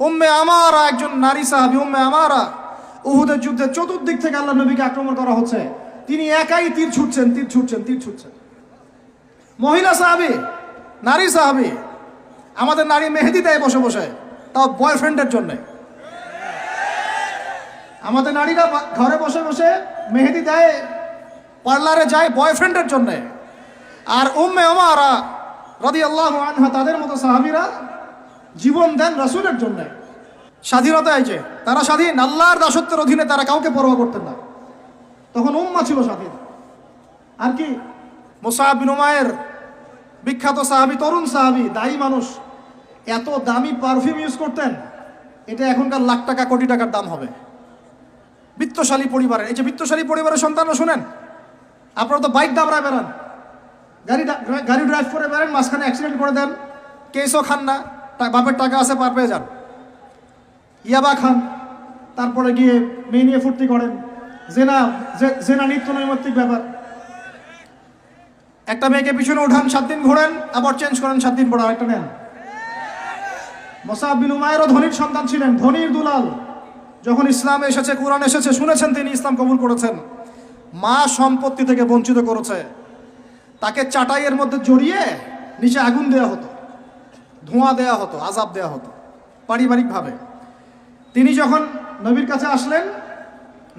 উম্মে আমারা একজন নারী সাহাবী, উম্মে আমারা, উহুদের যুদ্ধে চতুর্দিক থেকে আল্লাহ নবীকে আক্রমণ করা হচ্ছে, তিনি একাই তীর ছুটছেন। মহিলা সাহাবী, নারী সাহাবী, আমাদের নারী মেহেদি দেয় বসে বসে, তাও বয়ফ্রেন্ডের জন্যে। আমাদের নারীরা ঘরে বসে বসে মেহেদি দেয়, পার্লারে যায় বয়ফ্রেন্ডের জন্যে। আর উম্মে আমারা রাদিয়াল্লাহু আনহা, তাদের মতো সাহাবীরা জীবন দেন রাসূলের জন্যে। স্বাধীনতা আছে, তারা স্বাধীন, আল্লাহর দাসত্বের অধীনে তারা কাউকে পরোয়া করতেন না। তখন উম্মাহ ছিল স্বাধীন। আর কি, মুসআব বিন উমাইর, বিখ্যাত সাহাবী, তরুণ সাহাবী, দায়ী মানুষ, এত দামি পারফিউম ইউজ করতেন, এটা এখনকার লাখ টাকা কোটি টাকার দাম হবে। বিত্তশালী পরিবারের, এই যে বিত্তশালী পরিবারের সন্তানরা শুনেন, আপনারা তো বাইক দাবড়ায় বেড়ান, গাড়ি ড্রাইভ করে বেড়ান, মাঝখানে অ্যাক্সিডেন্ট করে দেন, কেসও খান না, বাপের টাকা আছে পার পেয়ে যান, ইয়াবা খান, তারপরে গিয়ে মেয়ে নিয়ে ফুর্তি করেন, জেনা নিত্য নৈমিত্তিক ব্যাপার। একটা মেয়েকে পিছনে উঠান, 7 দিন ঘোরেন, আবার চেঞ্জ করেন, 7 দিন পরে আরেকটা নেন। মুসআব বিন উমাইরও ধনীর সন্তান ছিলেন, ধনীর দুলাল। যখন ইসলাম এসেছে, কোরআন এসেছে, শুনেছেন, তিনি ইসলাম কবুল করেছেন। মা সম্পত্তি থেকে বঞ্চিত করেছে, তাকে চাটাইয়ের মধ্যে জড়িয়ে নিচে আগুন দেওয়া হতো, ধোঁয়া দেওয়া হতো, আযাব দেওয়া হতো পারিবারিকভাবে। তিনি যখন নবীর কাছে আসলেন,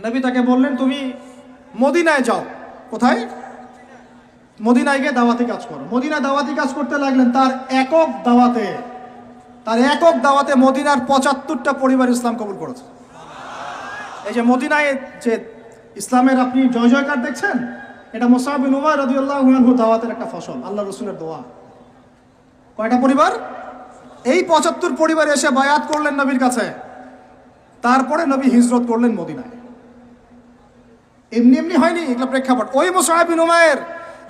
নবী তাকে বললেন, তুমি মদিনায় যাও। কোথায়? মদিনায় গিয়ে দাওয়াতি কাজ করো। মদিনায় দাওয়াতি কাজ করতে লাগলেন। তার একক দাওয়াতে মদিনার 75টা পরিবার ইসলাম কবুল করেছে। এই যে মদিনায় যে ইসলামের আপনি জয় জয়কার দেখছেন, এটা মুসআব বিন উমাইর রাদিয়াল্লাহু আনহু দাওয়াতের একটা ফসল, আল্লাহ রাসূলের দোয়া। কয়টা পরিবার? এই 75 পরিবার এসে বায়াত করলেন নবীর কাছে। তারপরে নবী হিজরত করলেন মদিনায়। এমনি এমনি হয়নি, এগুলো প্রেক্ষাপট। ওই মুসআব বিন উমাইর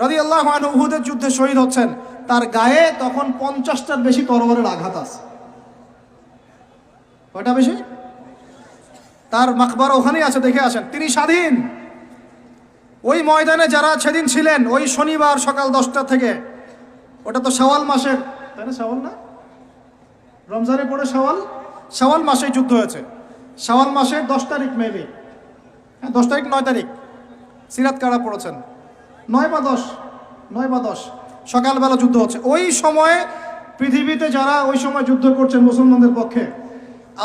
রাদিয়াল্লাহু আনহু উহুদের যুদ্ধে শহীদ হচ্ছেন, তার গায়ে তখন 50টার বেশি তরবারের আঘাত আছে। কয়টা বেশি? তার মাকবারা ওখানেই আছে, দেখে আসেন। তিনি স্বাধীন। ওই ময়দানে যারা সেদিন ছিলেন, ওই শনিবার সকাল 10টা থেকে, ওটা তো শাওয়াল মাসের, তাই না? শাওয়াল না, রমজানের পরে শাওয়াল মাসে যুদ্ধ হয়েছে। শাওয়াল মাসের 10 তারিখ, মেবি 10 তারিখ, 9 তারিখ, সিরাত কারা পড়েছেন, 9 বা 10 সকালবেলা যুদ্ধ হচ্ছে। ওই সময়ে পৃথিবীতে যারা ওই সময় যুদ্ধ করছেন মুসলমানদের পক্ষে,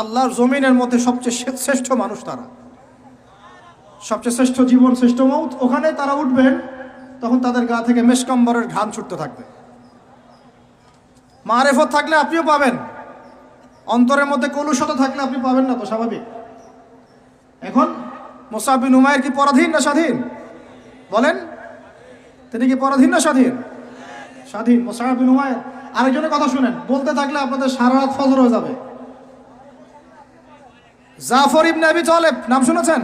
আল্লাহর জমিনের মধ্যে সবচেয়ে শ্রেষ্ঠ মানুষ তারা, সবচেয়ে শ্রেষ্ঠ জীবন, শ্রেষ্ঠ মৌত। ওখানে তারা উঠবেন, তখন তাদের গা থেকে মেশকাম্বরের ঘ্রাণ ছুটতে থাকবে। মারেফত থাকলে আপনিও পাবেন, অন্তরের মধ্যে কলুষতা থাকলে আপনি পাবেন না, তো স্বাভাবিক। এখন মুসআব বিন উমাইর কি পরাধীন না স্বাধীন? বলেন, তিনি কি পরাধীন না স্বাধীন? স্বাধীন মুসআব বিন উমাইর। আরেকজনের কথা শুনেন, বলতে থাকলে আপনাদের সারা রাত ফজর হয়ে যাবে। জাফর ইবনে আবি তালেব নাম শুনেছেন?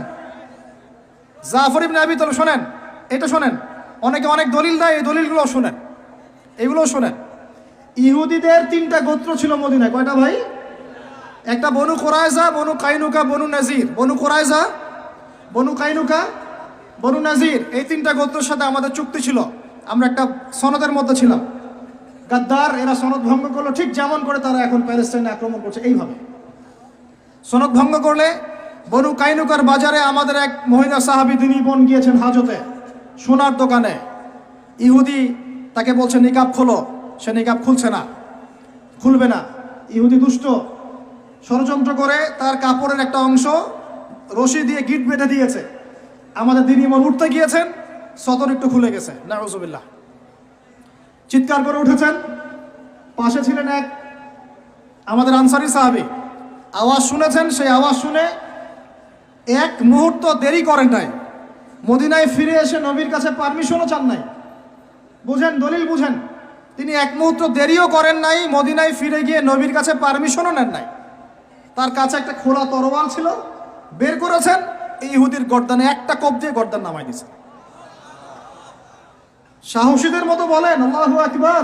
জাফর ইবনে আবি তালেব, শোনেন, এটা শোনেন। অনেকে অনেক দলিল দেয়, এই দলিলগুলো শুনেন, এগুলো শোনেন। ইহুদিদের 3টা গোত্র ছিল মদিনায়। কয়টা ভাই? একটা বনু কুরাইজা, বনু কাইনুকা, বনু নাজির। বনু কুরাইজা, বনু কাইনুকা, বনু নাজির, এই 3টা গোত্রের সাথে আমাদের চুক্তি ছিল। আমরা একটা সনদের মধ্যে ছিলাম। গাদ্দার, এরা সনদ ভঙ্গ করলো, ঠিক যেমন করে তারা এখন প্যালেস্টাইনে আক্রমণ করছে, এইভাবে সনদ ভঙ্গ করলে। বনু কাইনুকার বাজারে আমাদের এক মহিলা সাহাবী, তিনি বোন গিয়েছেন হাজতে, সোনার দোকানে। ইহুদি তাকে বলছে নিকাব খোলো, সে নিকাব খুলবে না। ইহুদি দুষ্ট, ষড়যন্ত্র করে তার কাপড়ের একটা অংশ রশি দিয়ে গিট বেঁধে দিয়েছে। আমাদের দিনী ইমাম উঠতে গিয়েছেন, সতর একটু খুলে গেছে, নাউজুবিল্লাহ। চিৎকার করে উঠেছেন। পাশে ছিলেন এক আমাদের আনসারী সাহাবী, আওয়াজ শুনেছেন। সেই আওয়াজ শুনে এক মুহূর্ত দেরি করেন নাই, মদিনায় ফিরে এসে নবীর কাছে পারমিশনও চান নাই। বুঝেন, দলিল বুঝেন। তিনি এক মুহূর্ত দেরিও করেন নাই, মদিনায় ফিরে গিয়ে নবীর কাছে পারমিশনও নেন নাই। তার কাছে একটা খোলা তরোয়াল ছিল, বের করেছেন, এই ইহুদির গর্দানে একটা কোপ দিয়ে গর্দান নামাই দিয়েছেন। সাহসীদের মতো বলেন আল্লাহু আকবার।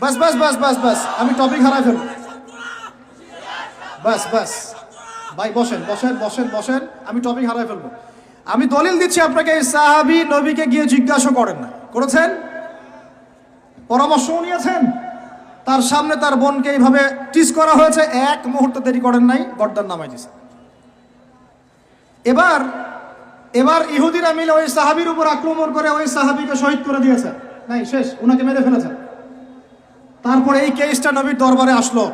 বাস বাস বাস বাস বাস, আমি টপিক হারাই ফেলব। বাস বাস ভাই, বসেন বসেন বসেন বসেন, আমি টপিক হারাই ফেলবো। আমি দলিল দিচ্ছি আপনাকে, এই সাহাবী নবীকে গিয়ে জিজ্ঞাসা করেন না, করেছেন? পরামর্শ নিয়েছেন? তার সামনে তার বোনকে এইভাবে টিস করা হয়েছে, এক মুহূর্ত দেরি করেন নাই, গর্দান নামাই দিয়েছে। এবার ইহুদিরা মিলে ওই সাহাবীর উপর আক্রমণ করে ওই সাহাবীকে শহীদ করে দিয়েছে, নাই শেষ, উনাকে মেরে ফেলেছে। তারপরে এই কেসটা নবীর দরবারে আসলো।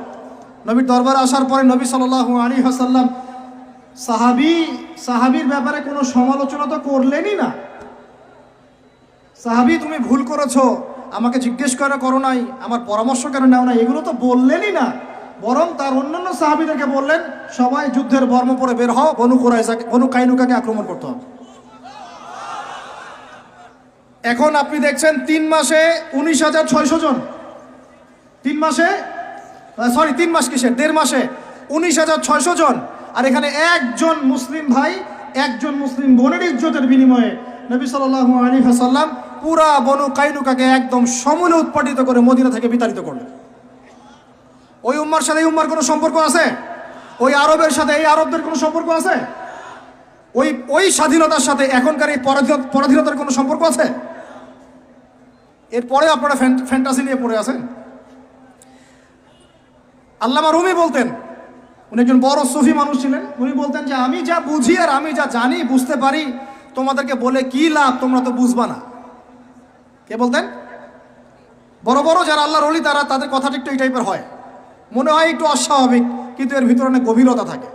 নবীর দরবারে আসার পরে নবী সাল্লাল্লাহু আলাইহি ওয়াসাল্লাম সাহাবীর ব্যাপারে কোনো সমালোচনা তো করলেনই না। সাহাবী তুমি ভুল করেছো, আমাকে জিজ্ঞেস করো নাই, আমার পরামর্শ কেন নাও না, এগুলো তো বললেনই না। বরং তার অন্যান্য সাহাবীদেরকে বললেন, সবাই যুদ্ধের বর্ম পরে বের হও, বনু কাইনুকাকে আক্রমণ করতে হবে। এখন আপনি দেখছেন 3 মাসে 19,600 জন, 3 মাসে সরি 3 মাস কিসের, 1.5 মাসে 19,600 জন। আর এখানে একজন মুসলিম ভাই, একজন মুসলিম বোনের ইজ্জতের বিনিময়ে নবী সাল্লাল্লাহু আলাইহি ওয়াসাল্লাম পুরা বনু কাইনুকাকে একদম সমূলে উৎপাটিত করে মদিনা থেকে বিতাড়িত করলেন। ওই উম্মার সাথে এই উম্মার কোনো সম্পর্ক আছে? ওই আরবের সাথে এই আরবদের কোনো সম্পর্ক আছে? ওই স্বাধীনতার সাথে এখনকার এই পরাধীনতার কোনো সম্পর্ক আছে? এরপরে আপনারা ফ্যান্টাসি নিয়ে পড়ে আছেন। আল্লামা রুমি বলতেন, উনি একজন বড় সুফি মানুষ ছিলেন, উনি বলতেন যে আমি যা বুঝি আর আমি যা জানি বুঝতে পারি, তোমাদেরকে বলে কি লাভ, তোমরা তো বুঝবা না। কে বলতেন? বড় বড় যারা আল্লাহর ওলি তাদের কথাটা একটু এই টাইপের হয়, মনে হয় একটু অস্বাভাবিক, কিন্তু এর ভিতরে অনেক গভীরতা থাকে।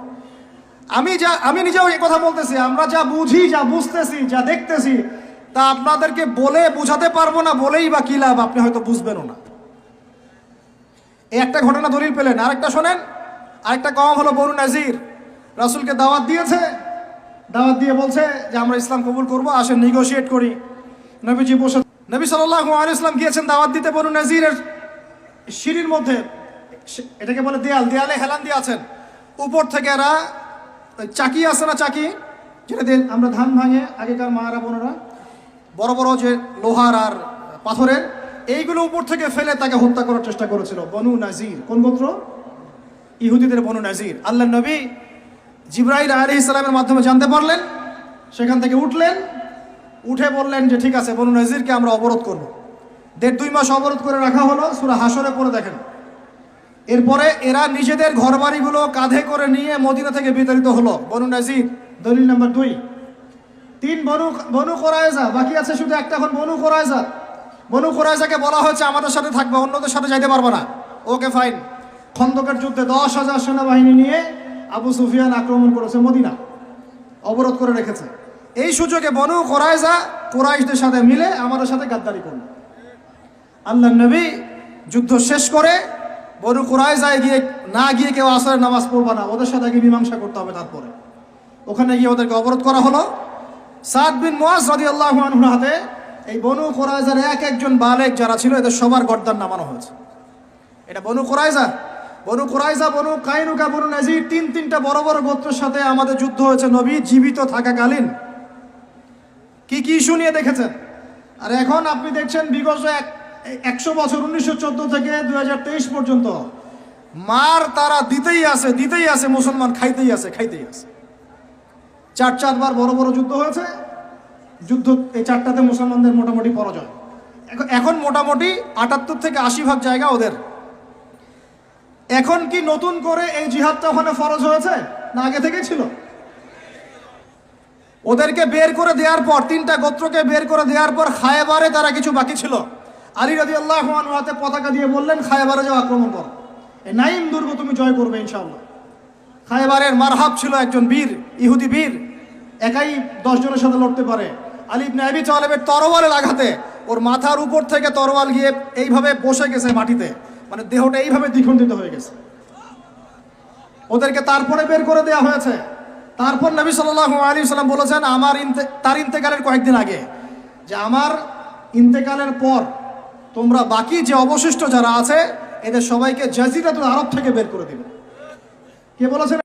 আমি নিজেও এই কথা বলতেছি, আমরা যা বুঝি, যা বুঝতেছি, যা দেখতেছি, তা আপনাদেরকে বলে বুঝাতে পারবো না, বলেই বা কি লাভ, আপনি হয়তো বুঝবেনও না। এই একটা ঘটনা দলিল পেলেন। আরেকটা শোনেন, আরেকটা কওম হলো বনু নাজির। রাসূলকে দাওয়াত দিয়েছে, দাওয়াত দিয়ে বলছে যে আমরা ইসলাম কবুল করবো, আসেন নেগোশিয়েট করি। নবীজি বসে, নবী সাল্লাল্লাহু আলাইহি ওয়াসাল্লাম গিয়েছেন দাওয়াত দিতে বনু নাজিরের সিঁড়ির মধ্যে, এটাকে বলে দেয়ালে হেলান দিয়ে আছেন। উপর থেকে এরা চাকি আছে না, চাকি যেটা দিয়ে আমরা ধান ভাঙে আগেকার মারা বোনেরা, বড় বড় যে লোহার আর পাথরের, এইগুলো উপর থেকে ফেলে তাকে হত্যা করার চেষ্টা করেছিল বনু নাজির। কোন গোত্র? ইহুদিদের বনু নাজির। আল্লাহ নবী জিবরাইল আলাইহিস সালামের মাধ্যমে জানতে পারলেন, সেখান থেকে উঠলেন, উঠে বললেন যে ঠিক আছে, বনু নাজিরকে আমরা অবরোধ করব। 1.5-2 মাস অবরোধ করে রাখা হলো, সূরা হাসরে পড়ে দেখেন। এরপরে এরা নিজেদের ঘরবাড়িগুলো কাঁধে করে নিয়ে মদিনা থেকে বিতাড়িত হলো। বনু নাজির, দলিল নাম্বার 2। 3 বনু কুরাইজা, বাকি আছে শুধু একটা। এখন বনু কুরাইজাকে বলা হয়েছে আমাদের সাথে থাকবে, অন্যদের সাথে যাইতে পারবে না। Okay fine. খন্দকের যুদ্ধে 10,000 সেনাবাহিনী নিয়ে আবু সুফিয়ান আক্রমণ করেছে মদিনা, অবরোধ করে রেখেছে। এই সুযোগে বনু কুরাইজা কুরাইশদের সাথে মিলে আমাদের সাথে গাদ্দারি করল। আল্লাহ নবী যুদ্ধ শেষ করে বনু কুরাইজায় গিয়ে কেউ আসরের নামাজ পড়বে না, ওদের সাথে গিয়ে মীমাংসা করতে হবে। তারপরে ওখানে গিয়ে ওদেরকে অবরোধ করা হলো। সাদ বিন মুআজ রাদিয়াল্লাহু আনহুর হাতে এই বনু কুরাইজার একজন বালেক যারা ছিল, এদের সবার গর্দান নামানো হয়েছে। এটা বনু কুরাইজা, বনু কাইনুকা, বনু নাজির, 3টা বড় বড় গোত্রের সাথে আমাদের যুদ্ধ হয়েছে নবী জীবিত থাকাকালীন। কি ইস্যু নিয়ে দেখেছেন। আর এখন আপনি দেখছেন বিগত 100 বছর, 1914 থেকে 2023 পর্যন্ত মার তারা দিতেই আছে, মুসলমান খাইতেই আছে। 4বার বড় বড় যুদ্ধ হয়েছে। যুদ্ধ এই 4টাতে মুসলমানদের মোটামুটি পরাজয়। এখন মোটামুটি 78 থেকে 80% জায়গা ওদের। এখন কি নতুন করে এই জিহাদটা ওখানে ফরজ হয়েছে, না আগে থেকেই ছিল? ওদেরকে বের করে দেওয়ার পর, 3টা গোত্রকে বের করে দেওয়ার পর খায়বারে তারা কিছু বাকি ছিল। আলী রাদিয়াল্লাহু আনহু হাতে পতাকা দিয়ে বললেন, খায়বারে যাও, আক্রমণ করো, এই নাইম দুর্গ তুমি জয় করবে ইনশাআল্লাহ। খায়বারের মারহাব ছিল একজন বীর, ইহুদি বীর, একাই 10 জনের সাথে লড়তে পারে। আলী ইবনে আবি তালেবের তরবারের আঘাতে ওর মাথার উপর থেকে তরবাল গিয়ে এইভাবে বসে গেছে মাটিতে, মানে দেহটা এইভাবে দ্বিখণ্ডিত হয়ে গেছে। ওদেরকে তারপরে বের করে দেওয়া হয়েছে। তারপর নবী সাল্লাল্লাহু আলাইহি ওয়াসাল্লাম বলেছেন তার ইন্তেকালের কয়েকদিন আগে, যে আমার ইন্তেকালের পর তোমরা বাকি যে অবশিষ্ট যারা আছে এদের সবাইকে জাজিরাতুল আরব থেকে বের করে দিবে। কে বলেছেন?